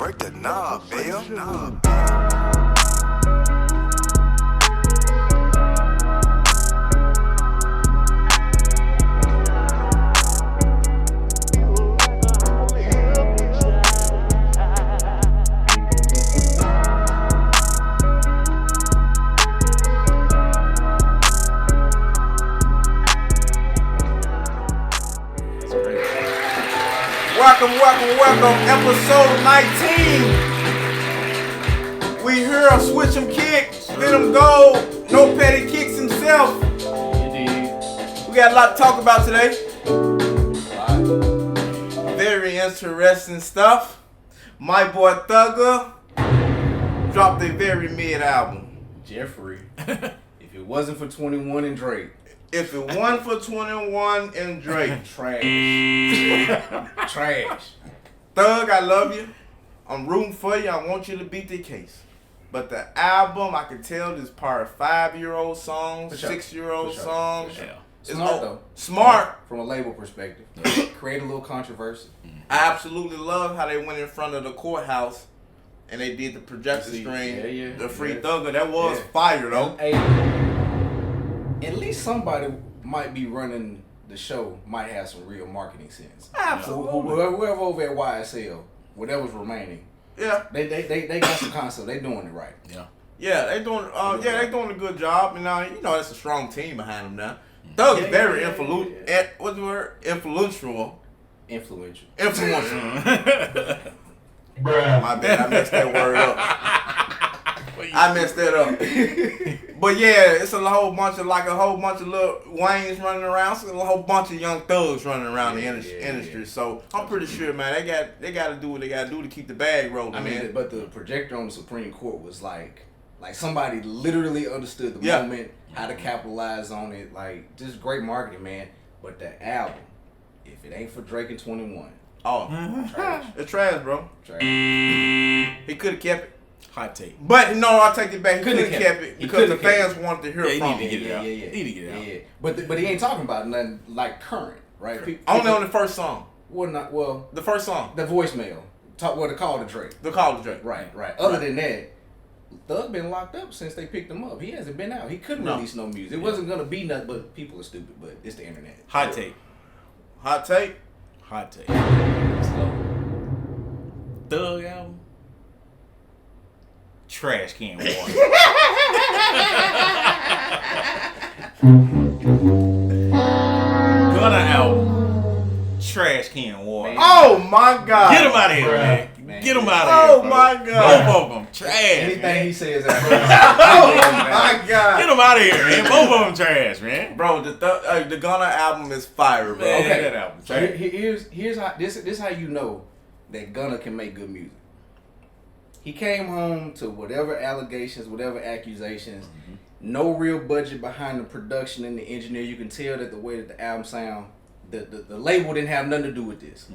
Break the knob, Bill. Welcome, episode 19. We here, switch 'em kick, spin 'em gold, no petty kicks himself. Indeed. We got a lot to talk about today. Very interesting stuff. My boy Thugger dropped a very mid album. Jeffrey, if it wasn't for 21 and Drake. If it wasn't for 21 and Drake. Trash. Trash. Thug, I love you. I'm rooting for you. I want you to beat the case. But the album, I can tell this part of 5-year-old songs, sure. 6-year-old songs. Sure. It's Smart though. Smart. From a label perspective. Create a little controversy. I absolutely love how they went in front of the courthouse and they did the projector screen. The free Thugger. That was fire though. Hey, at least somebody might be running the show, might have some real marketing sense. Absolutely. Whoever over at YSL, whatever's remaining. Yeah. They got some concept. They doing it right. Yeah. Yeah, they doing they doing a good job. And now that's a strong team behind them now. Thug is very influential. What's the word? Influential. Influential. My bad, I messed that word up. But yeah, it's a whole bunch of little Waynes running around. So a whole bunch of young thugs running around the industry. So I'm pretty sure, man, they got to do what they got to do to keep the bag rolling. I mean, but the projector on the Supreme Court was like somebody literally understood the moment, how to capitalize on it. Like, just great marketing, man. But the album, if it ain't for Drake and 21, trash. It's trash, bro. Trash. He could have kept it. Hot take. But no, I take it back. He could have kept it because the fans it. wanted to hear He from need to him. get it out. He need to get it out. Yeah. But he ain't talking about nothing like current, right? Only on the first song. The first song. The voicemail. The call to Drake. The call to Drake. Right. Other than that, Thug been locked up since they picked him up. He hasn't been out. He couldn't release no music. It wasn't gonna be nothing, but people are stupid. But it's the internet. Hot take. Hot take. Hot take. Slow. Thug album. Trash can water. Gunna album. Trash can water. Oh my God. Get him out of here, man. Get him out of here. Oh my God. Both of them trash. Anything man. he says. Oh my God. Get him out of here, man. Both of them trash, man. Bro, the Gunna album is fire, bro. Man, Okay. that album So trash. here's how this how you know that Gunna can make good music. He came home to whatever allegations, whatever accusations, no real budget behind the production and the engineer. You can tell that the way that the album sound, the label didn't have nothing to do with this.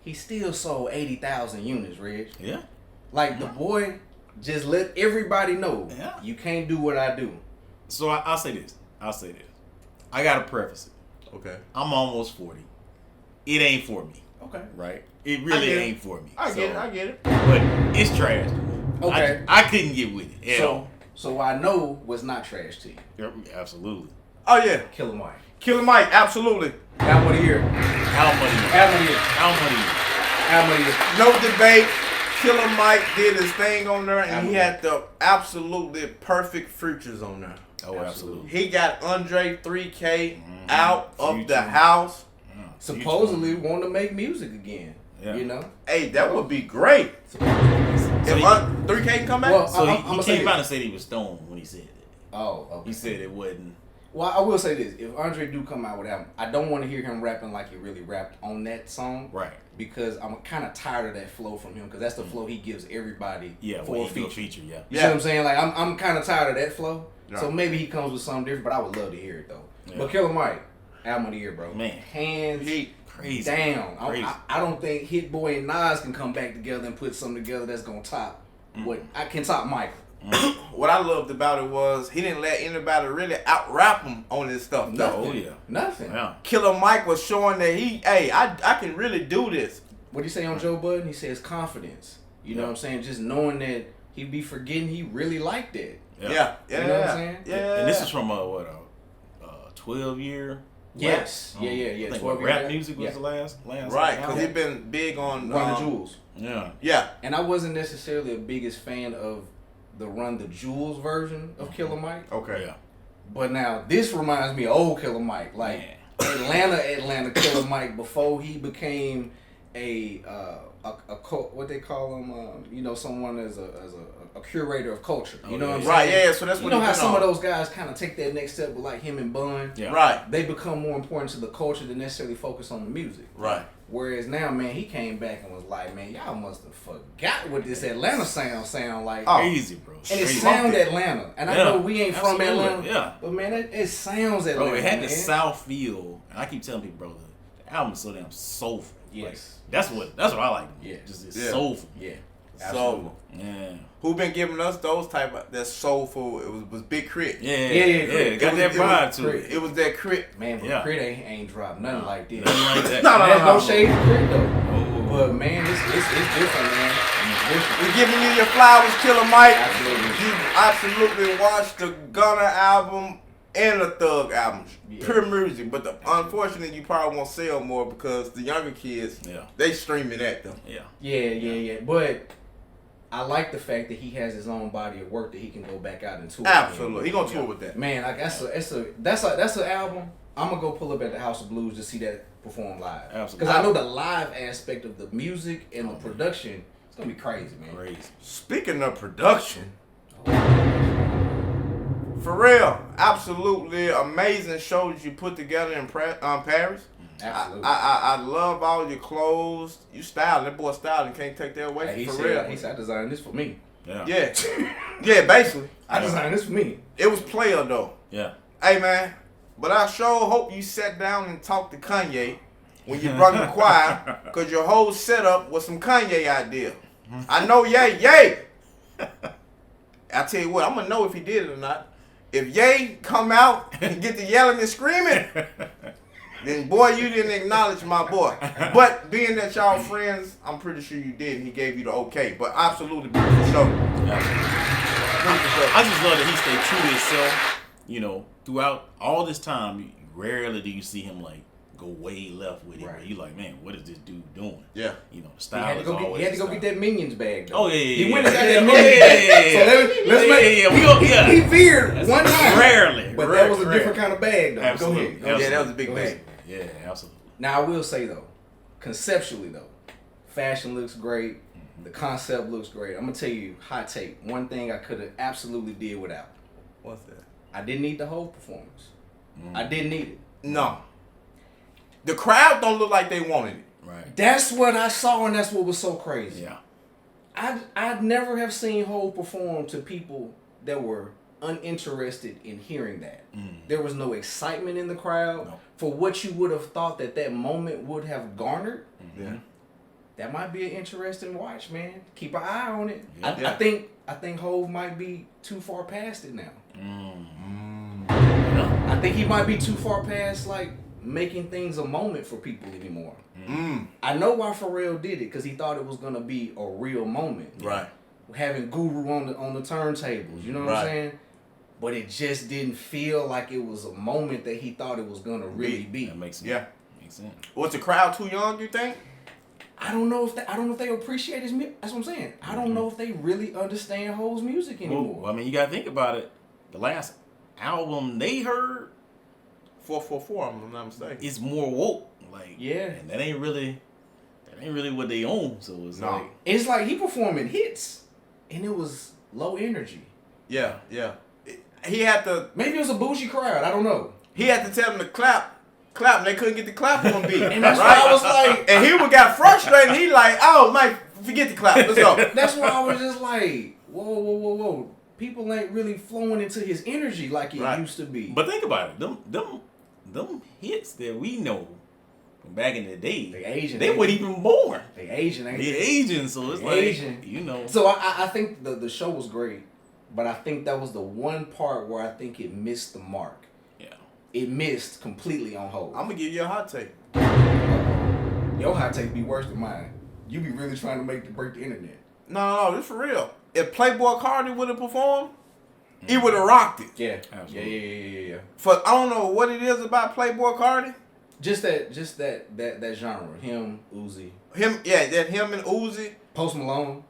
He still sold 80,000 units, Reg. Yeah. Like, the boy just let everybody know, you can't do what I do. So I'll say this. I gotta preface it. Okay. I'm almost 40. It ain't for me. Okay. Right? It really ain't for me. I get it. But it's trash to me. Okay. I couldn't get with it at all. So I know was not trash to you. Yep, absolutely. Oh yeah. Killer Mike. Killer Mike, absolutely. Album of the year. Album of the year. Album of the year. Album of the year. Album of the year. No debate. Killer Mike did his thing on there, and he had the absolutely perfect features on there. Oh, absolutely. He got Andre 3K out of the house. Supposedly want to make music again. Yeah. You know? Hey, that would be great. If 3K come back? Well, So I'm he gonna came say out and said he was stoned when he said it. Oh, okay. He said it wasn't. Well, I will say this. If Andre do come out with album, I don't want to hear him rapping like he really rapped on that song. Right. Because I'm kind of tired of that flow from him, because that's the flow he gives everybody for a feature. Yeah. You see what I'm saying? Like, I'm kind of tired of that flow. Yeah. So maybe he comes with something different, but I would love to hear it, though. Yeah. But Killer Mike, album of the year, bro. Man. Hands Crazy. down. Crazy. I don't think Hit Boy and Nas can come back together and put something together that's going to top what I can top Michael. What I loved about it was he didn't let anybody really out rap him on this stuff. Nothing. Oh, yeah. Nothing. Yeah. Killer Mike was showing that I can really do this. What do you say on Joe Budden? He says confidence. You know what I'm saying? Just knowing that he'd be forgetting he really liked that. Yeah. You know what I'm saying? Yeah. And this is from a 12-year. Yes. Yeah. I think 12 rap years. music was Yeah. the last. Right, because he's been big on Run the Jewels. Yeah. Yeah. And I wasn't necessarily the biggest fan of the Run the Jewels version of Killer Mike. Okay. Yeah. But now this reminds me of old Killer Mike, like Atlanta Killer Mike before he became a what they call him, someone as a curator of culture. You know what I'm saying? Right. Yeah. So that's what you know how some of those guys kind of take that next step with like him and Bun. Yeah. Right. They become more important to the culture than necessarily focus on the music. Right. Whereas now, man, he came back and was like, man, y'all must have forgot what this Atlanta sound like. Crazy, bro. And it Crazy. sound Atlanta. And I know we ain't from Absolutely. Atlanta. Yeah. But man, it sounds Atlanta. Bro, it had man. the South feel, and I keep telling people, bro, the album is so damn soulful. Yes. Like, that's what I like. Yeah. Just it's Yeah. soulful. Yeah. Soulful. Yeah. Who been giving us those type of that soulful? It was Big Crit. Yeah. Crit. Got that vibe to Crit. it. It was that Crit. Man, but Yeah. Crit ain't dropped nothing like this. Nothing like that. No. There's no shade to Crit though. Oh. But man, it's different, man. It's different. We giving you your flowers, Killer Mike. Absolutely. You absolutely watched the Gunna album and the Thug album. Yeah. Pure music. But unfortunately, you probably won't sell more because the younger kids, they streaming at them. Yeah. Yeah. But I like the fact that he has his own body of work that he can go back out and tour. Absolutely. He gonna tour with that. Man, like that's an album. I'm gonna go pull up at the House of Blues to see that perform live. Absolutely. Because I know the live aspect of the music and the production, it's gonna be crazy, man. Crazy. Speaking of production, for real, absolutely amazing shows you put together in Paris. Absolutely. I love all your clothes. You styling. That boy styling. Can't take that away He for real. said, I designed this for me. Yeah. Yeah, basically. I designed this for me. It was player though. Yeah. Hey man, but I sure hope you sat down and talked to Kanye when you brought the choir, cause your whole setup was some Kanye idea. I know, yay. I tell you what, I'm gonna know if he did it or not. If Ye come out and get to yelling and screaming, then boy, you didn't acknowledge my boy. But being that y'all friends, I'm pretty sure you did, and he gave you the okay. But absolutely beautiful show. I just love that he stayed true to himself. You know, throughout all this time, rarely do you see him like go way left with it. Right. Where you like, man, what is this dude doing? Yeah. You know, the He style had to is go get, always. he had to go the get style. that Minions bag, though. Oh yeah. He went and got that yeah, Minions yeah, bag. yeah, So let's make. yeah. We go. He veered one time. Rarely. But that was a different kind of bag, though. Absolutely. Go ahead. Yeah, that was a big Go bag. ahead. Yeah, absolutely. Now I will say though, conceptually though, fashion looks great. The concept looks great. I'm gonna tell you, hot take. One thing I could have absolutely did without. What's that? I didn't need the whole performance. I didn't need it. No. The crowd don't look like they wanted it. Right. That's what I saw, and that's what was so crazy. Yeah. I'd never have seen Hov perform to people that were uninterested in hearing that. There was no excitement in the crowd for what you would have thought that moment would have garnered. Yeah. That might be an interesting watch, man. Keep an eye on it. Yeah. I think Hov might be too far past it now. Yeah. I think he might be too far past like making things a moment for people anymore. I know why Pharrell did it, because he thought it was gonna be a real moment. Right. Having Guru on the turntables, you know what I'm saying? But it just didn't feel like it was a moment that he thought it was gonna really be. That makes sense. Yeah. Makes sense. Was the crowd too young, you think? I don't know if they appreciate his music. That's what I'm saying. I don't know if they really understand Hov's music anymore. Well, I mean, you gotta think about it. The last album they heard 444, I'm not mistaken. is more woke. Like, Yeah. and that ain't really what they own. So it's No. like, It's like he performing hits, and it was low energy. Yeah. He had to Maybe it was a bougie crowd. I don't know. tell them to clap, and they couldn't get the clap on beat. And that's why I was like, And he got frustrated. He like, oh, Mike, forget the clap. Let's go. that's why I was just like, whoa. People ain't really flowing into his energy like it used to be. but think about it. Them hits that we know from back in the day, They Asian. they weren't even born. They Asian, ain't They they? Asian, so it's Asian. like, you know. So I think the show was great, but I think that was the one part where I think it missed the mark. Yeah. It missed completely on Hov. I'm gonna give you a hot take. Your hot take be worse than mine. You be really trying to break the internet. No, this for real. If Playboy Cardi would have performed, he would have rocked it. Yeah. Absolutely. Yeah. For I don't know what it is about Playboy Cardi. Just that genre. Him, Uzi. Him and Uzi, Post Malone.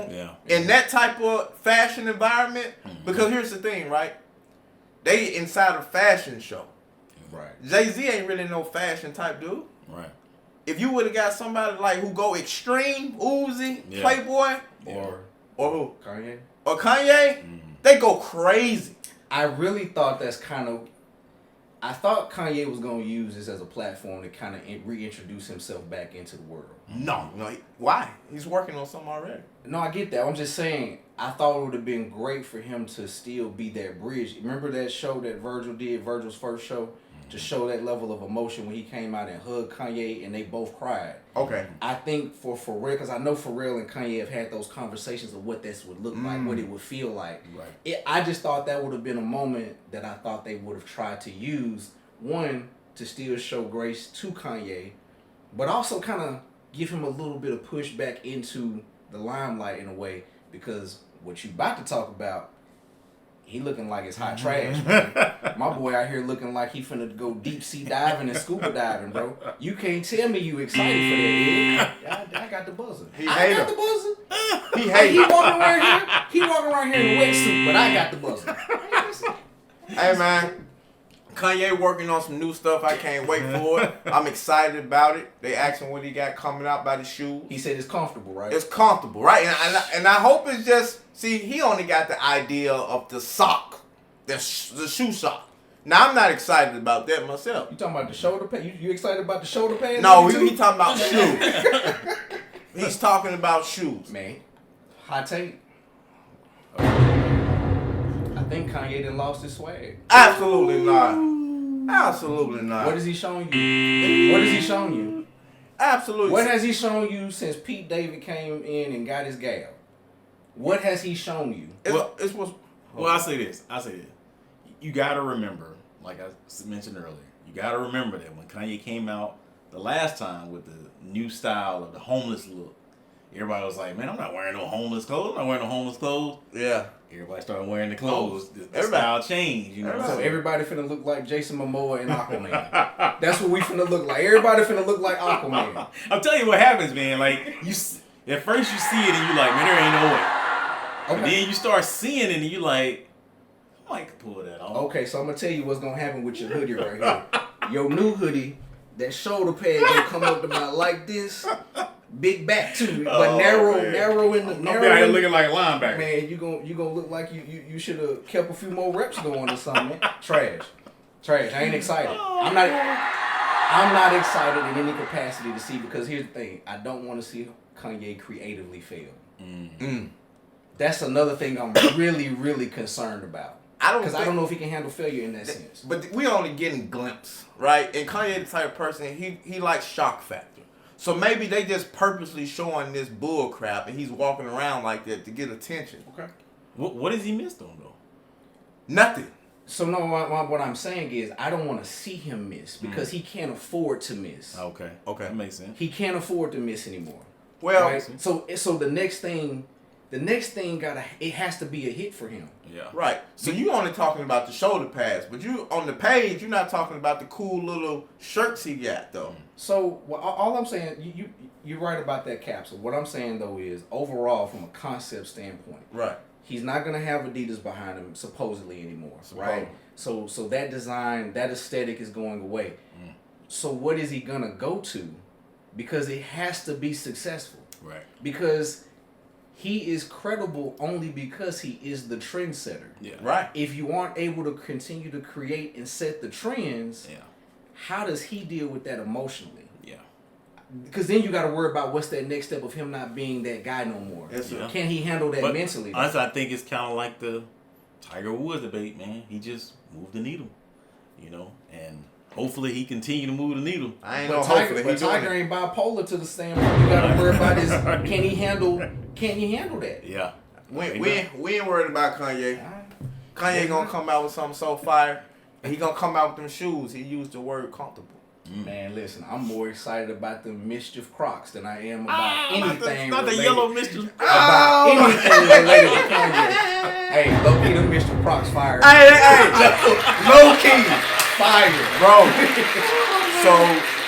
Yeah. in that type of fashion environment. Because here's the thing, right? They inside a fashion show. Right. Jay-Z ain't really no fashion type dude. Right. If you would have got somebody like who go extreme, Uzi, Yeah. Playboy, Or or who? Kanye. Or Kanye, they go crazy. I really thought I thought Kanye was going to use this as a platform to kind of reintroduce himself back into the world. No, why? He's working on something already. No, I get that. I'm just saying, I thought it would have been great for him to still be that bridge. Remember that show that Virgil did, Virgil's first show? To show that level of emotion when he came out and hugged Kanye and they both cried. Okay. I think for Pharrell, because I know Pharrell and Kanye have had those conversations of what this would look like, what it would feel like. Right. I just thought that would have been a moment that I thought they would have tried to use, one, to still show grace to Kanye, but also kind of give him a little bit of push back into the limelight in a way, because what you about to talk about, he looking like it's hot trash, man. My boy out here looking like he finna go deep sea diving and scuba diving, bro. You can't tell me you excited for that, Ed. I got the buzzer. I got the buzzer. He hate He walking around here. He walking around here in a wetsuit, but I got the buzzer. Hey man, Kanye working on some new stuff. I can't wait for it. I'm excited about it. They asking what he got coming out by the shoes. He said it's comfortable, right? It's comfortable, right? And I hope it's just, see, he only got the idea of the sock, the shoe sock. Now, I'm not excited about that myself. You talking about the shoulder pad? You excited about the shoulder pad? No, he talking about shoes. He's talking about shoes. Man, hot take. I think Kanye done lost his swag. Absolutely not. Absolutely not. What is he showing you? What has he shown you? Absolutely. What has he shown you since Pete David came in and got his gal? What has he shown you? Well, I say this. You got to remember, like I mentioned earlier, you got to remember that when Kanye came out the last time with the new style of the homeless look, everybody was like, man, I'm not wearing no homeless clothes. I'm not wearing no homeless clothes. Yeah. Everybody started wearing the clothes. The style changed, you know. So everybody finna look like Jason Momoa and Aquaman. That's what we finna look like. Everybody finna look like Aquaman. I'll tell you what happens, man. Like, at first you see it and you like, man, there ain't no way. Okay. But then you start seeing it and you like, I might pull that off. Okay, so I'm gonna tell you what's gonna happen with your hoodie right here. Your new hoodie, that shoulder pad gonna come up about like this. Big back too, but narrow in the narrow. I'm out here looking like a linebacker. Man, you gonna look like you should have kept a few more reps going or something. Man. Trash. I ain't excited. I'm not excited in any capacity to see, because here's the thing. I don't want to see Kanye creatively fail. That's another thing I'm really, really concerned about. Because I don't know if he can handle failure in that sense. But we only getting glimpses, right? And Kanye the type of person, he likes shock factor. So maybe they just purposely showing this bull crap and he's walking around like that to get attention. Okay. What has he missed on though? Nothing. So no, what I'm saying is I don't want to see him miss, because he can't afford to miss. Okay. That makes sense. He can't afford to miss anymore. Well, right? So the next thing it has to be a hit for him. Yeah. Right. So you only talking about the shoulder pads, but you on the page you're not talking about the cool little shirts he got though. So all I'm saying, you're right about that capsule. What I'm saying though is overall, from a concept standpoint, Right. he's not gonna have Adidas behind him supposedly anymore, right? So that design, that aesthetic is going away. So what is he gonna go to? Because it has to be successful. Right. Because he is credible only because he is the trendsetter. Yeah. Right. If you aren't able to continue to create and set the trends, how does he deal with that emotionally? Yeah. Because then you got to worry about what's that next step of him not being that guy no more. Yes, sir. Can he handle that mentally? Honestly, I think it's kind of like the Tiger Woods debate, man. He just moved the needle, you know, and hopefully he continue to move the needle. I ain't But no Tiger, hopefully but he doing Tiger it. ain't bipolar to the standpoint. You got to worry about his. Can he handle that? Yeah. We ain't worried about Kanye. Kanye gonna come out with something so fire, and he gonna come out with them shoes. He used the word comfortable. Man, listen, I'm more excited about the Mischief Crocs than I am about anything not the related- yellow Mischief. about anything related to Kanye. Hey, low key, the Mischief Crocs fire. Hey, Low key, fire. bro. So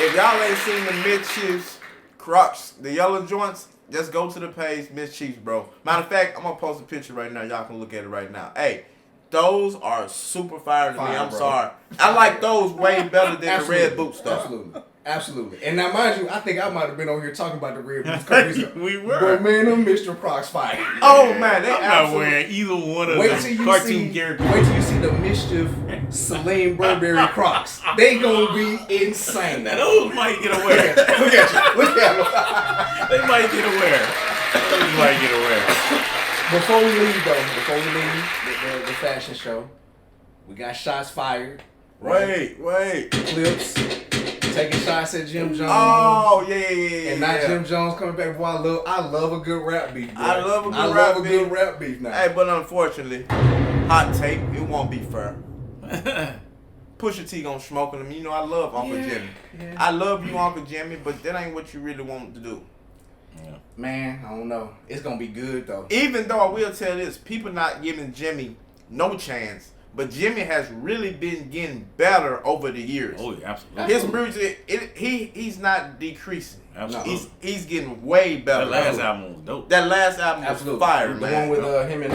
if y'all ain't seen the Mischiefs Crocs, the yellow joints, just go to the page Mischiefs, bro. Matter of fact, I'm gonna post a picture right now. Y'all can look at it right now. Hey, those are super fire to me. I'm bro. sorry. I like those way better than Absolutely. the red boots though. Absolutely. And now, mind you, I think I might have been on here talking about the red boots. We were. But man, them Mr. Crocs fire. Oh man, they I'm not absolutely. wearing either one of Wait the till you cartoon see. characters. Wait till you see the Mischief Celine Burberry Crocs. They gonna be insane. Now, those might get away. Look at you. Look at them. They might get aware. They might get aware. Before we leave the fashion show, we got shots fired. Wait. Clips. Taking shots at Jim Jones. Oh yeah. And not Jim Jones coming back. Boy, I love a good rap beef. Boy. I love a good good rap rap beef now. Hey, but unfortunately, hot take, it won't be fair. Pusha T gonna smoke him. You know I love Uncle Jimmy. Yeah. I love you, Uncle Jimmy, but that ain't what you really want to do. Yeah. Man, I don't know. It's gonna be good though. Even though I will tell this, people not giving Jimmy no chance, but Jimmy has really been getting better over the years. Oh yeah, absolutely. His music, he's not decreasing. Absolutely. He's getting way better. That last album was dope. That last album Absolutely. was fire, The man. one with him and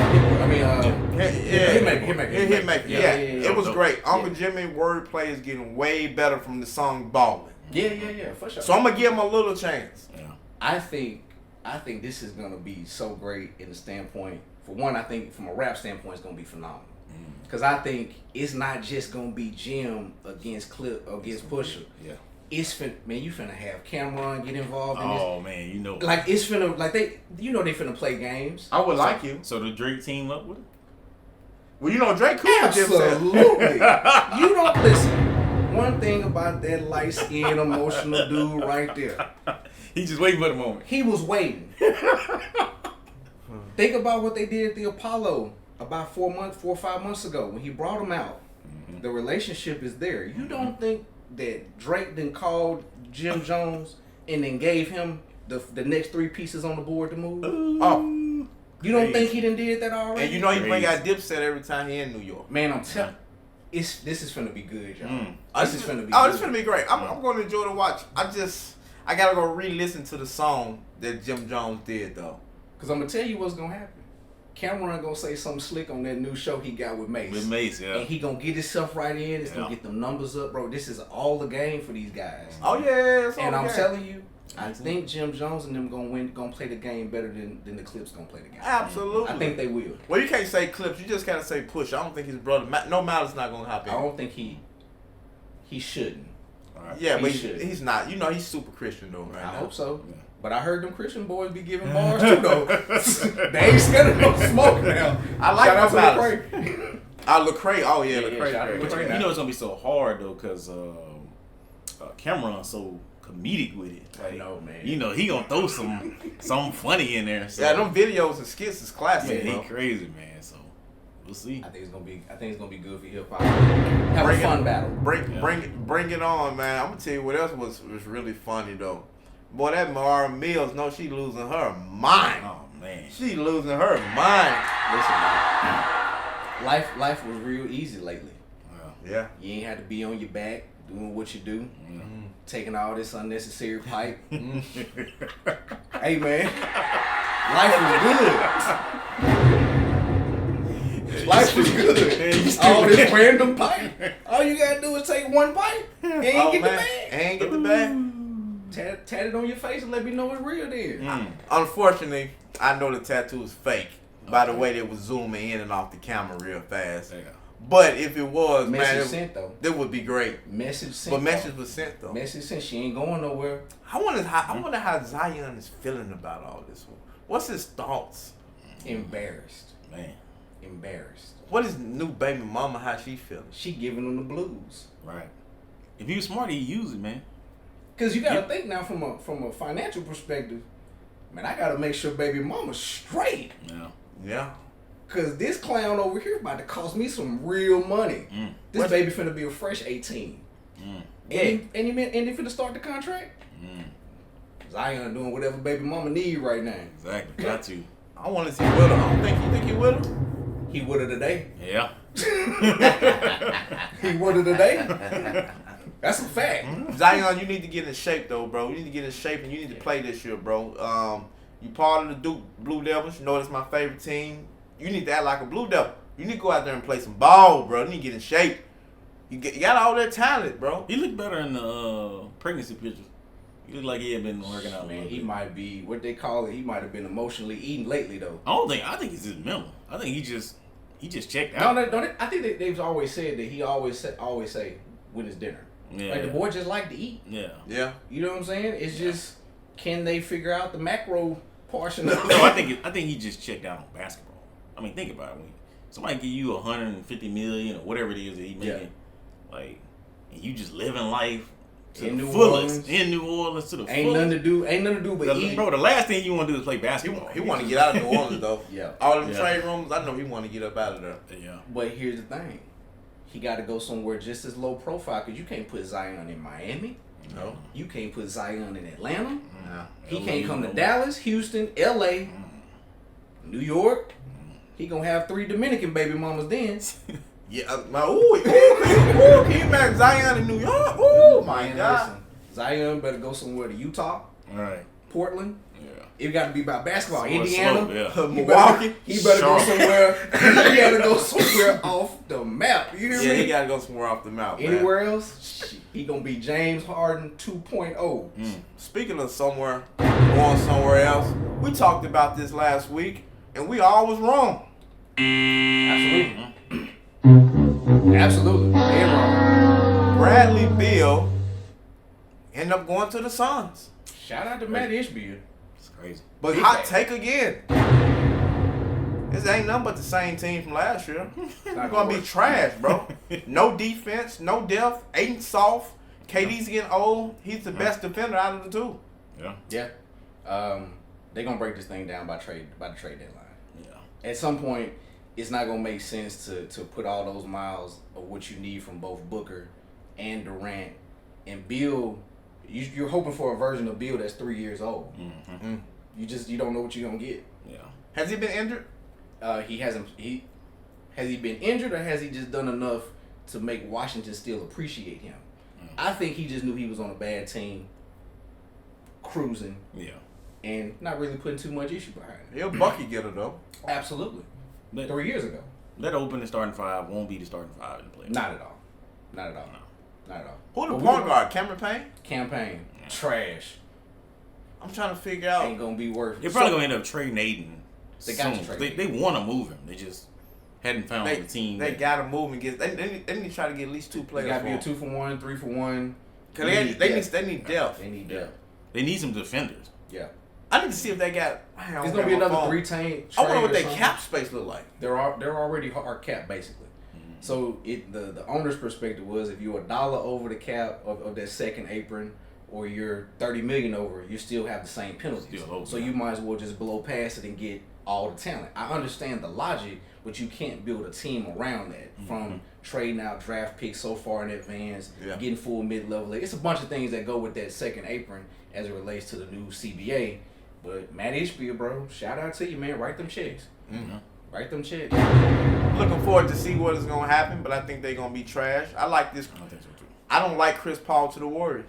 Hitmaker. Yeah, it was Dope. great. Uncle Jimmy wordplay is getting way better from the song Ballin'. Yeah, for sure. So I'm gonna give him a little chance. Yeah. I think this is gonna be so great in the standpoint. For one, I think from a rap standpoint, it's gonna be phenomenal. Cause I think it's not just gonna be Jim against Clip against Pusha. Yeah. It's man, you finna have Cameron get involved in this. Oh man, you know. Like it's finna they finna play games. I would like you. So the Drake team up with it? Well, you know Drake cool with Jim said. Absolutely. You don't listen. One thing about that light skinned emotional dude right there. He just waiting for the moment. He was waiting. Think about what they did at the Apollo about 4 or 5 months ago when he brought him out. Mm-hmm. The relationship is there. You don't think that Drake then called Jim Jones and then gave him the next 3 pieces on the board to move? Oh, You don't think he done did that already? and you know he bring out Dipset every time he in New York. Man, I'm telling this is finna be good, y'all. Mm. This is finna be Oh, good. this is finna be great. I'm going to enjoy the watch. I gotta go re-listen to the song that Jim Jones did though. Cause I'm gonna tell you what's gonna happen. Cameron gonna say something slick on that new show he got with Mace. With Mace, yeah. And he gonna get himself right in. It's Yeah. gonna get them numbers up, bro. This is all the game for these guys. Oh yeah, it's And all I'm good. telling you, I think Jim Jones and them gonna play the game better than the Clips gonna play the game. Absolutely. I think they will. Well, you can't say Clips. You just gotta say Push. I don't think his brother. No Malice not gonna hop I in. don't think he shouldn't. All right. Yeah, but He should. he's not. You know, he's super Christian though, right I now. hope so. Yeah. But I heard them Christian boys be giving bars too though. They ain't scared of no smoke now. I like Shout out to Malice. Lecrae. Lecrae. Oh yeah, Yeah, Lecrae. shout out to Lecrae. Lecrae. You know it's gonna be so hard though, cause Cameron's so comedic with it. I know, man. You know he gonna throw some funny in there. So. Yeah, them videos and skits is classic, Yeah, bro. he crazy, man. So we'll see. I think it's gonna be good for hip hop. Have Bring a it- fun battle. Bring it on, man. I'm gonna tell you what else was really funny though. Boy, that Mara Mills, no, she losing her mind. Oh man. She losing her mind. Listen, man. Life was real easy lately. Yeah. You ain't had to be on your back doing what you do, taking all this unnecessary pipe. Hey man, life was good. Life was good. All this random pipe. All you gotta do is take one pipe and Oh, get man. the bag. And get the bag. Tat it on your face and let me know it's real then. Unfortunately, I know the tattoo is fake by the way they was zooming in and off the camera real fast. Yeah. But if it was, Message man, sent though. that would be great. Message sent. But though. message was sent though. Message sent. She ain't going nowhere. I wonder how Zion is feeling about all this. What's his thoughts? Embarrassed. Man. Embarrassed. What is new baby mama? How she feeling? She giving them the blues. Right. If he was smart, he'd use it, man. Cause you gotta think now from a financial perspective, man. I gotta make sure baby mama's straight. Yeah. Yeah. Cause this clown over here about to cost me some real money. This What- baby finna be a fresh 18. And he finna start the contract. Zion doing whatever baby mama need right now. Exactly. Got to. I want to see Witter. I don't think he Witter. He would have today. Yeah. He would have today. That's a fact. Zion, you need to get in shape though, bro. You need to get in shape and you need to play this year, bro. You part of the Duke Blue Devils. You know that's my favorite team. You need to act like a Blue Devil. You need to go out there and play some ball, bro. You need to get in shape. You got all that talent, bro. He looked better in the pregnancy pictures. He looked like he had been working out. Man, he might be what they call it. He might have been emotionally eating lately, though. I think it's his mental. I think he just checked out. No, I think they've always said that he always say when it's dinner. Yeah. Like the boy just like to eat. Yeah. You know what I'm saying? It's just, can they figure out the macro portion of it? No, I think he just checked out on basketball. I mean, think about it. When somebody give you $150 million or whatever it is that he making, like, and you just living life to in the New fullest Orleans. in New Orleans to the Ain't fullest. nothing to do but eat. Bro, the last thing you want to do is play basketball. He want to get out of New Orleans though. Yeah. All them trade rooms, I know he want to get up out of there. Yeah. But here's the thing. He got to go somewhere just as low profile because you can't put Zion in Miami. No. You can't put Zion in Atlanta. No. He can't come to Dallas, Houston, L.A., New York. He gonna have 3 Dominican baby mamas then. Yeah. Can you imagine Zion in New York? Ooh, my Man, God. listen, Zion better go somewhere to Utah, All right. Portland. Yeah. It got to be about basketball. Somewhere Indiana, slow, yeah. Milwaukee. He better go Charlotte. somewhere. He got to go somewhere off the map. You hear Yeah, me? he got to go somewhere off the map. man. Anywhere else, he gonna be James Harden 2.0. Speaking of going somewhere else, we talked about this last week, and we all was wrong. Absolutely. Absolutely. Dead wrong. Bradley Beal ended up going to the Suns. Shout out to Matt Ishbia. It's crazy. But Big hot fact. take again. This ain't nothing but the same team from last year. It's gonna be trash, bro. No defense, no depth, ain't soft. KD's getting old. He's the best defender out of the two. Yeah. Yeah. They're gonna break this thing down by the trade deadline. Yeah. At some point, it's not gonna make sense to put all those miles of what you need from both Booker and Durant and Beal. You're hoping for a version of Beal that's 3 years old. Mm-hmm. You don't know what you're gonna get. Yeah. Has he been injured? He hasn't. Has he been injured or has he just done enough to make Washington still appreciate him? I think he just knew he was on a bad team, cruising, Yeah. and not really putting too much issue behind it. He'll bucket getter though. Absolutely. That, 3 years ago. that opening starting five won't be the starting five in the playoffs. Not at all. Not at all. No. Not at all. Who the But point guard? Cameron Payne? Campaign. Trash. I'm trying to figure out. Ain't gonna be worth They're it. probably going to end up trading Aiden. They got to soon. trade They want to move him. They just hadn't found the team. They that- gotta move and get. They need to try to get at least 2 They players. gotta be a for him. 2-for-1, 3-for-1. Cause they need depth. They need depth. They need some defenders. Yeah. I need to see if they got. It's gonna be another 3-tank. I wonder what their their cap space look like. They're already hard cap basically. So the owner's perspective was if you're $1 over the cap of that second apron, or you're $30 million over, you still have the same penalties. Still over, So yeah. you might as well just blow past it and get all the talent. I understand the logic, but you can't build a team around that. From trading out draft picks so far in advance, getting full mid-level. It's a bunch of things that go with that second apron as it relates to the new CBA. But Matt Ishbia, bro, shout out to you, man. Write them checks. Write them checks. Looking forward to see what is gonna happen, but I think they're gonna be trash. I like this. I don't think so too. I don't like Chris Paul to the Warriors.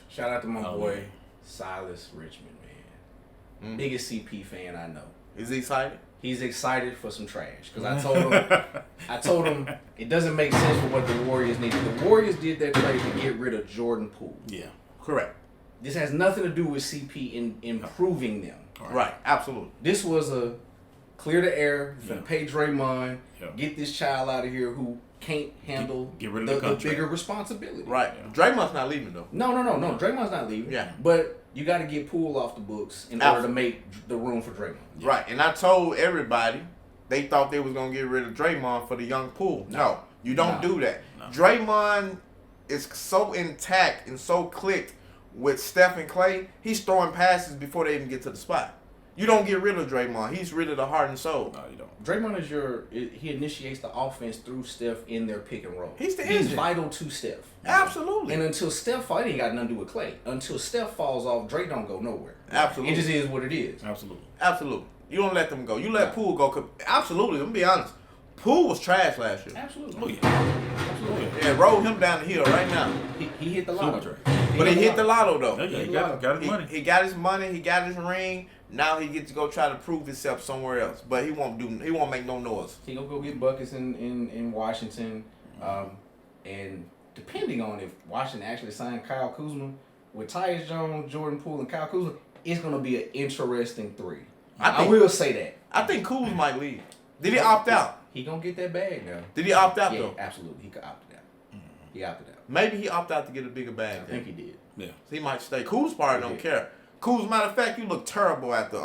Shout out to my Oh, boy, man. Silas Richmond, man. Biggest CP fan I know. Is he excited? He's excited for some trash because I told him it doesn't make sense for what the Warriors needed. The Warriors did that trade to get rid of Jordan Poole. Yeah. Correct. This has nothing to do with CP in improving them. Right. Absolutely. This was a clear the air, Yeah. pay Draymond, Yeah. get this child out of here who can't handle Get rid of the the contract. bigger responsibility. Right. Yeah. Draymond's not leaving though. No. Draymond's not leaving. Yeah. But you got to get Poole off the books in order to make the room for Draymond. Right. And I told everybody they thought they was gonna get rid of Draymond for the young Poole. No, you don't do that. No. Draymond is so intact and so clicked with Steph and Clay. He's throwing passes before they even get to the spot. You don't get rid of Draymond. He's rid of the heart and soul. No, you don't. Draymond he initiates the offense through Steph in their pick and roll. He's the engine. Vital to Steph. Absolutely. And until Steph falls, it ain't got nothing to do with Clay. Until Steph falls off, Dre don't go nowhere. Absolutely. It just is what it is. Absolutely. You don't let them go. You let Poole go. Absolutely. Let me be honest. Poole was trash last year. Absolutely. Oh yeah. Absolutely. Yeah, roll him down the hill right now. He hit the lotto. But he hit the lotto though. Yeah, he got his money. He got his money. He got his ring. Now he gets to go try to prove himself somewhere else. But he won't make no noise. He gonna go get buckets in Washington, and depending on if Washington actually signed Kyle Kuzma with Tyus Jones, Jordan Poole, and Kyle Kuzma, it's gonna be an interesting three. I will say that. I think Kuz might leave. Did he opt out? He gonna get that bag now. Did he opt out Yeah, though? absolutely. He could opt out. He opted out. Maybe he opted out to get a bigger bag. I think he did. Yeah. So he might stay. Kuz probably don't care. Kuz, matter of fact, you look terrible at the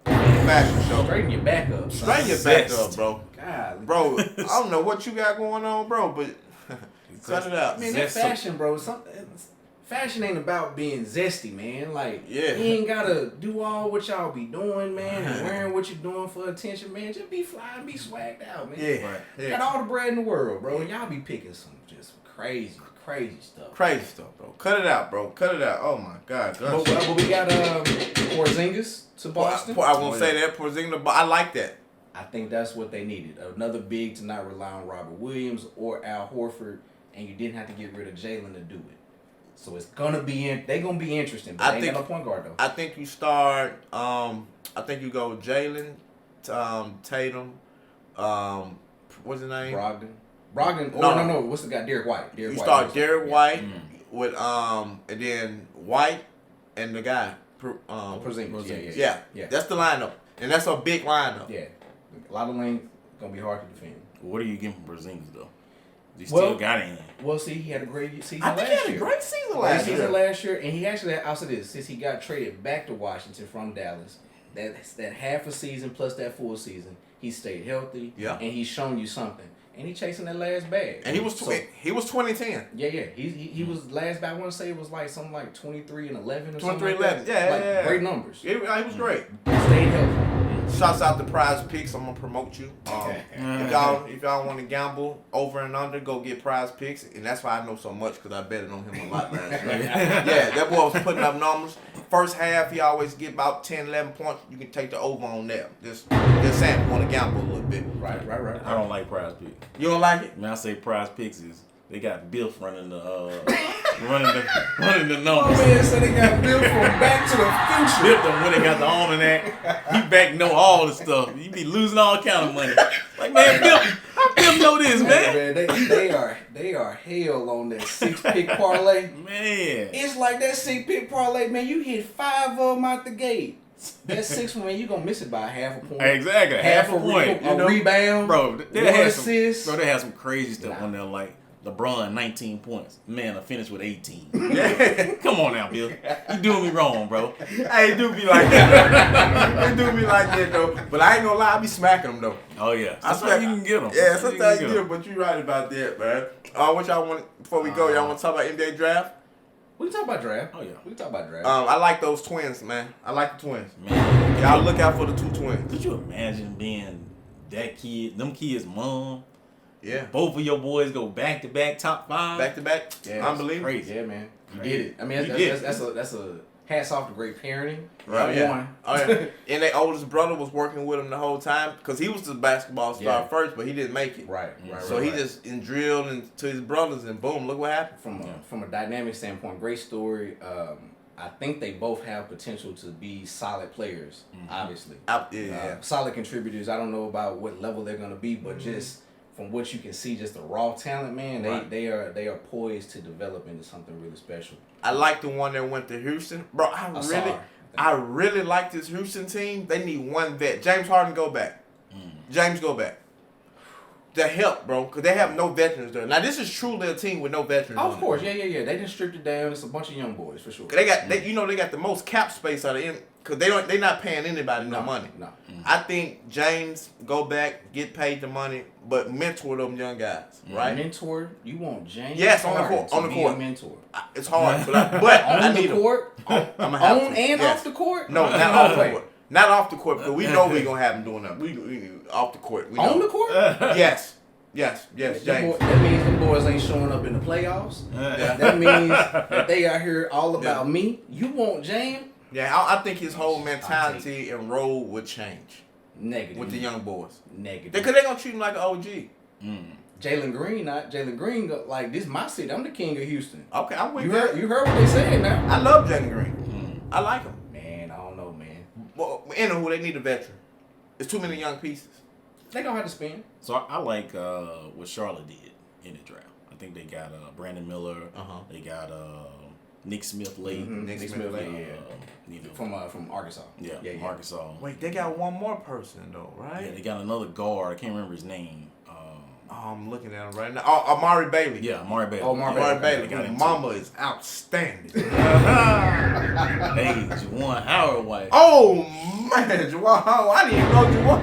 fashion show. Straighten your back up. Son. Straighten your back up, bro. God, Bro, I don't know what you got going on, bro, but cut it out. Man, that fashion, bro. Fashion ain't about being zesty, man. Like, Yeah. you ain't gotta do all what y'all be doing, man, and wearing what you're doing for attention, man. Just be fly and be swagged out, man. Yeah. Right. Got Yeah. all the bread in the world, bro. And y'all be picking some just crazy stuff. Crazy stuff, bro. Cut it out, bro. Cut it out. Oh my God. But we got Porzingis to Boston. I won't say that, Porzingis, but I like that. I think that's what they needed. Another big to not rely on Robert Williams or Al Horford, and you didn't have to get rid of Jalen to do it. So it's gonna be they're gonna be interesting. But they ain't got no point guard though. I think you start. I think you go Jalen, Tatum. What's his name? Brogdon. No. What's the guy? Derek White. You start Derek White with and then White and the guy. Porzingis. Yeah. That's the lineup, and that's a big lineup. Yeah, a lot of lanes gonna be hard to defend. What are you getting from Porzingis though? He still got it in. Well, see, he had a great season I think last he year. had a great season last year, and he actually, I'll say this, since he got traded back to Washington from Dallas, that half a season plus that full season, he stayed healthy. Yeah. And he's shown you something. And he chasing that last bag. And he was 2010. Yeah. He was last bag. I want to say it was like something like 23 and 11 or something. 23 like 11. that. Yeah. Great numbers. He was great. Stayed healthy. Shouts out to Prize Picks. I'm gonna promote you. If y'all want to gamble over and under, go get Prize Picks, and that's why I know so much because I betted on him a lot last year. Yeah, that boy was putting up numbers. First half, he always get about 10, 11 points. You can take the over on that. Just saying, you want to gamble a little bit. Right. I don't like Prize Picks. You don't like it? When I say Prize Picks is they got Biff running the running the numbers. Oh man, so they got Bill from Back to the Future. Biff done when they got the almanac. He back know all the stuff. You be losing all kind of money. Like man, Biff know this, man. They are hell on that 6-pick parlay. Man. It's like that 6-pick parlay, man. You hit 5 of them out the gate. That 6th one, man, you gonna miss it by half a point. Exactly, half a point. A rebound, bro. They had some crazy stuff on there like LeBron 19 points. Man, I finished with 18. Come on now, Bill. You doing me wrong, bro. Hey, it do be like that. It do be like that though. But I ain't gonna lie, I be smacking them though. Oh yeah. Sometimes you can get them. Yeah, sometimes you get them. But you right about that, man. What y'all want before we go? Y'all want to talk about NBA draft? We can talk about draft. Oh yeah. We can talk about draft. I like those twins, man. I like the twins. Man, Y'all look out for the 2 twins. could you imagine being that kid, them kids' mom? Yeah. Both of your boys go back to back top 5. Back to back. Yeah, Unbelievable. crazy. Yeah, man. You did it. I mean, that's a hats off to great parenting. Right. Yeah. One. Oh yeah. And their oldest brother was working with him the whole time because he was the basketball star first, but he didn't make it. Right. So he just drilled into his brothers, and boom, look what happened. From a dynamic standpoint, great story. I think they both have potential to be solid players. Obviously, solid contributors. I don't know about what level they're gonna be, but just from what you can see, just the raw talent, man, they are poised to develop into something really special. I like the one that went to Houston, bro. I really like this Houston team. They need one vet. James Harden, go back. James, go back. The help, bro, because they have no veterans there. Now this is truly a team with no veterans. Oh, of course, yeah. They just stripped it down. It's a bunch of young boys for sure. They got they got the most cap space out of any because they not paying anybody no money. No. I think James go back, get paid the money, but mentor them young guys, right? Mentor, you want James? Yes, on the Harden court. On the to court. be a mentor. It's hard, but I need the court, him. on and off the court. No, not off the court. Not off the court, because we know we gonna have him doing that. We off the court. We know. On the court? Yes, James. That means them boys ain't showing up in the playoffs. That means that they out here all about me. You want James? Yeah, I think his whole mentality and role would change. Negative. With the young boys. Negative. Because they're going to treat him like an OG. Jalen Green, like, this is my city. I'm the king of Houston. Okay, I'm with you. that. You heard what they said now. I love Jalen Green. I like him. Man, I don't know, man. Well, anywho, they need a veteran. There's too many young pieces. They gonna have to spend. So I like what Charlotte did in the draft. I think they got Brandon Miller. They got Nick Smith late. Nick Smith late. From Arkansas. Yeah, Arkansas. Wait, they got one more person though, right? Yeah, they got another guard. I can't remember his name. I'm looking at him right now. Oh, Amari Bailey. Yeah, Amari Bailey. Oh, Amari Bailey. Got him Mama is outstanding. Hey, Juwan Howard White. Oh man, Juwan Howard. I didn't even know Juwan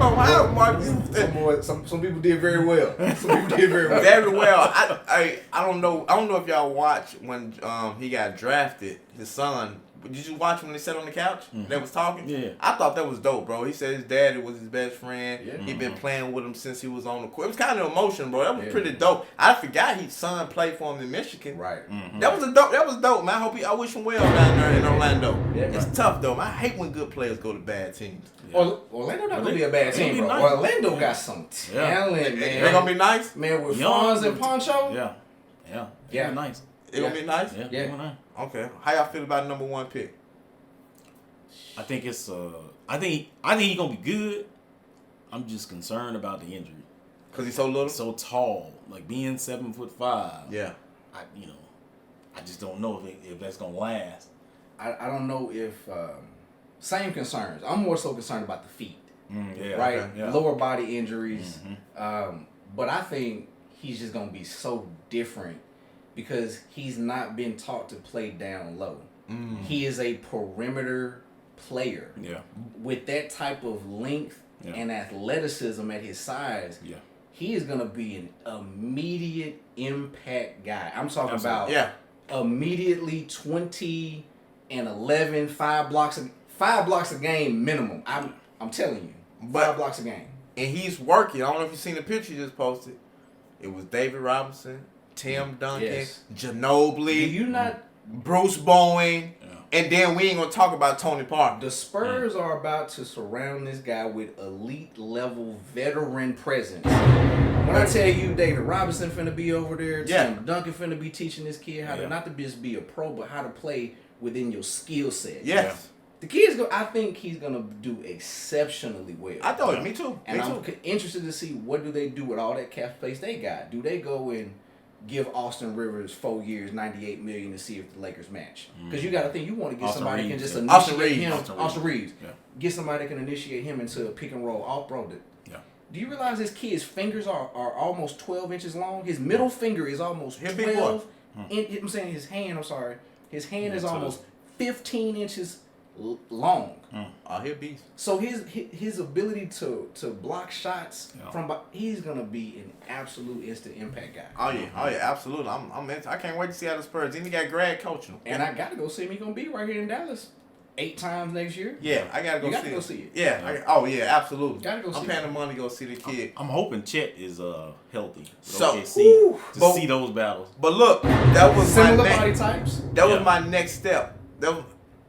Howard. Some people did very well. Some people did very well. Very well. I don't know. I don't know if y'all watched when he got drafted. His son. Did you watch when they sat on the couch? They was talking. Yeah. I thought that was dope, bro. He said his daddy was his best friend. Yeah. He been playing with him since he was on the court. It was kind of emotional, bro. That was pretty dope. I forgot his son played for him in Michigan. Right. That was dope, man. I wish him well down there in Orlando. Yeah, it's tough though, man. I hate when good players go to bad teams. Yeah. Orlando not gonna be a bad team, bro. Nice. Orlando got some talent, man. They're gonna be nice, man. With Young, Franz and Poncho. Yeah. Nice. It's gonna be nice. Yeah. Okay. How y'all feel about number 1 pick? I think it's I think he's gonna be good. I'm just concerned about the injury. Cause he's so little, so tall, like being 7'5". Yeah. I just don't know if that's gonna last. I don't know if same concerns. I'm more so concerned about the feet. Right. Okay. Yeah. Lower body injuries. But I think he's just gonna be so different because he's not been taught to play down low. He is a perimeter player. Yeah. With that type of length and athleticism at his size, he is gonna be an immediate impact guy. I'm talking about immediately 20 and 11, 5 blocks a game minimum. I'm telling you, 5 blocks a game. And he's working. I don't know if you seen the picture you just posted. It was David Robinson, Tim Duncan, Ginobili. Do you not? Bruce Bowen. And then we ain't gonna talk about Tony Parker. The Spurs are about to surround this guy with elite level veteran presence. When I tell you David Robinson finna be over there, Tim Duncan finna be teaching this kid how to not to just be a pro, but how to play within your skill set. Yes. The kid's I think he's gonna do exceptionally well. I thought me too. And I'm interested to see what do they do with all that cap space they got. Do they go and give Austin Rivers 4 years, $98 million to see if the Lakers match? Because you got to think you want to get somebody that can just initiate him. Austin Reeves. Get somebody that can initiate him into a pick and roll off, bro. Do you realize this kid's fingers are almost 12 inches long? His middle finger is almost 12. I'm saying his hand. I'm sorry. His hand is almost 15 inches long. He'll be. So his ability to block shots he's gonna be an absolute instant impact guy. Oh yeah, absolutely. I can't wait to see how the Spurs. Then he got Greg coaching. And I gotta go see him. He's gonna be right here in Dallas 8 times next year. Yeah, I gotta go see it. Yeah. Absolutely. Gotta go see I'm paying the money to go see the kid. I'm hoping Chet is healthy. So see those battles. But look, that was similar body types. That was my next step.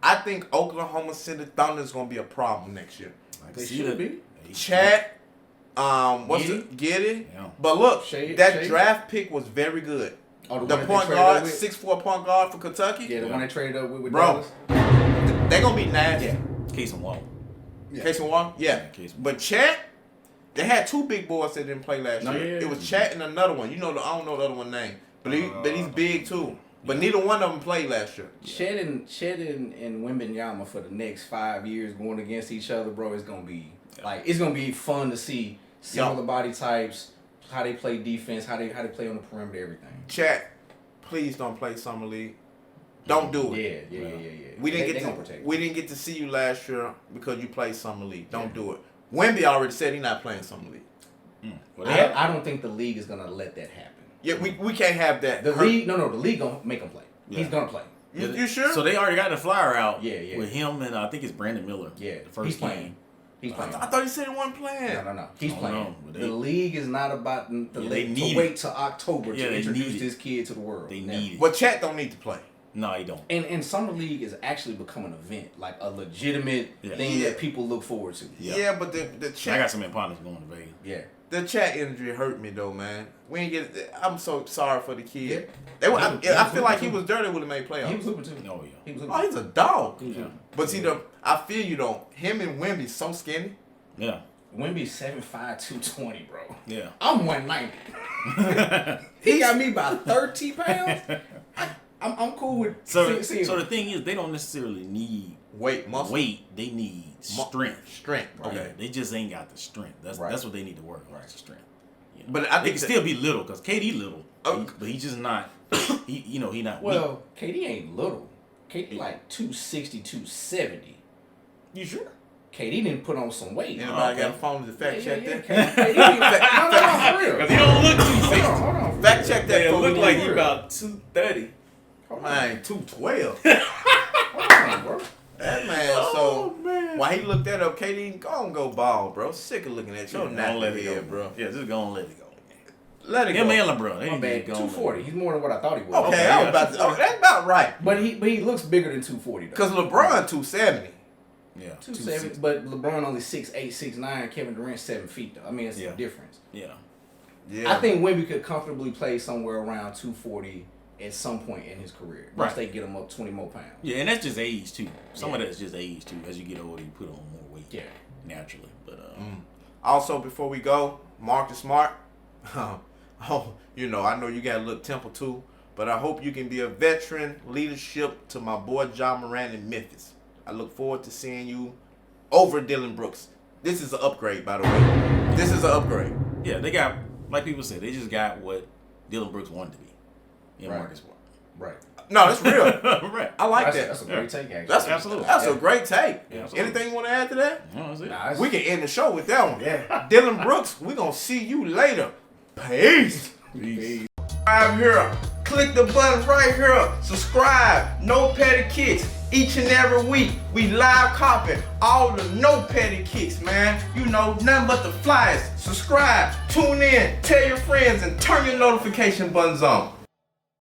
I think Oklahoma City Thunder is gonna be a problem next year. They should be. Chat, Giddy. Yeah. But look, Shade. draft pick was very good. Oh, the point guard, 6'4" point guard for Kentucky. Yeah, the one they traded up with bro. Dallas. They gonna be nasty. Yeah. Case and Wall. Case and Wall. Yeah. But Chat, they had 2 big boys that didn't play last year. It was Chat and another one. I don't know the other one's name, but he's big too. But neither one of them played last year. Chet and Wembanyama for the next 5 years going against each other, bro. It's gonna be it's gonna be fun to see similar body types, how they play defense, how they play on the perimeter, everything. Chat, please don't play summer league. Don't do it. Yeah. We didn't get to see you last year because you played summer league. Don't do it. Wemby already said he's not playing summer league. Well, I don't think the league is gonna let that happen. Yeah, we can't have that. The league gonna make him play. Yeah. He's gonna play. You sure? So they already got the flyer out. Yeah. With him and I think it's Brandon Miller. Yeah, the first he's playing. game. He's playing. I thought he said he wasn't playing. No. He's I don't playing. know, but The league is not about to wait till October Yeah, to they introduce need it. this kid to the world. They Never. need it. But Chat don't need to play. No, he don't. And summer league is actually becoming an event, like a legitimate thing that people look forward to. Yeah, but the Chat. I got some partners going to Vegas. Yeah. The Chat injury hurt me though, man. We ain't get. I'm so sorry for the kid. Yeah. I feel like he was dirty would have made playoffs. He was hooping too. Oh yeah. He was hooping. Oh, he's a dog. He was hooping. But see, I feel you though. Him and Wemby so skinny. Yeah. Wemby's 7'5", 220, bro. Yeah. I'm 190. He got me by 30 pounds. I'm cool with So seeing the thing is, they don't necessarily need muscle. weight. They need strength. Strength. Right. Okay. They just ain't got the strength. That's Right. that's what they need to work on. Is the strength. You know? But I they think can still be little because KD little, Oh. but he's just not. He not. Well, KD ain't little. KD like 260, 270. weak. You sure? KD didn't put on some weight. Anybody got a phone to fact check that? KD no, for real. Because he don't look too Hold on. Fact check that. It for look me. like he about 230. Man, 212. Hold on, bro. That man. Oh, So man. while he looked that up, KD go ball, bro. Sick of looking at your Don't nappy let it go, head, bro. Yeah, just go and let it go. Let it Him go. and LeBron. They My need bad. to go 240. He's more than what I thought he was. Okay, I was about to. Oh, that's about right. But he looks bigger than 240 though. Cause LeBron 270. Yeah. 270, but LeBron only 6'8", 6'9". Kevin Durant 7 feet though. I mean, it's Yeah. a difference. Yeah. Yeah. I think Wemby could comfortably play somewhere around 240 at some point in his career. Once Right. they get him up 20 more pounds. Yeah, and that's just age too. Some of Yeah. that's just age too. As you get older, you put on more weight. Yeah. Naturally, but Also, before we go, Marcus Smart. Oh, you know, I know you got a little temper too, but I hope you can be a veteran leadership to my boy John Moran in Memphis. I look forward to seeing you over Dylan Brooks. This is an upgrade, by the way. This is an upgrade. yeah, they got, like people say, they just got what Dylan Brooks wanted to be in Right. Marcus Smart. Right. No, that's real. Right. I like That's that. a great take, actually. That's Absolutely. That's a great take. Yeah, absolutely. Anything you want to add to that? No, that's it. Nah, it's- We can end the show with that one. Yeah. Dylan Brooks, we gonna see you later. Peace. Peace. Subscribe here. Click the button right here. Subscribe. No Petty Kicks. Each and every week, we live copy all the No Petty Kicks, man. You know, nothing but the flyers. Subscribe. Tune in. Tell your friends and turn your notification buttons on.